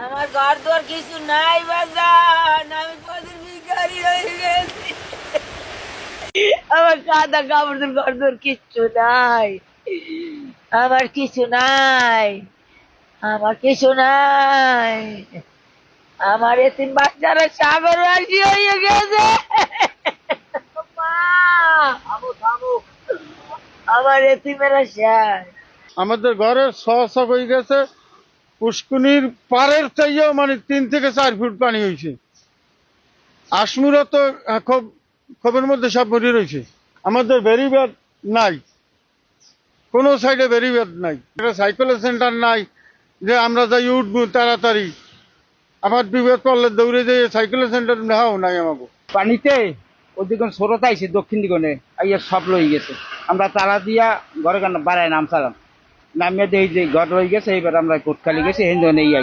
আমার ঘর দর কিছু নাই বাজান, আমি কদিন ভিখারি হয়ে গেছি। আমার কাদা কাপড় ঘর দর কিচ্ছু নাই, আমার কিছু নাই, আমার কিছু নাই। আমার এতিম বাচ্চারা সাগর রাশি হয়ে গেছে। মা, আমার এতিমেরা শেষ। আমাদের ঘরের শখ হয়ে গেছে, পুষ্কুনির পাড়ের চাইও মানে 3 থেকে 4 ফুট পানি হয়েছে। আসমুরা তো খুব খবরের মধ্যে সব মরে রয়েছে। আমাদের বেরিবাদ নাই, কোনো সাইডে বেরিবাদ নাই, একটা সাইকেলের সেন্টার নাই যে আমরা যাই উঠবো তাড়াতাড়ি। আবার বিপদ পড়লে দৌড়ে যাই সাইকেলের সেন্টার নেওয়াও নাই আমাকে। পানিতে ওদিকে স্রোত আইছে দক্ষিণ দিগনে আইয়া সব লই গেছে। আমরা তারা দিয়া ঘরে বাড়ায় নামছিলাম, নামিয়ে দেখি যে ঘর রয়ে গেছে। এইবার আমরা কোটখালি গেছি হিন্দু নেই।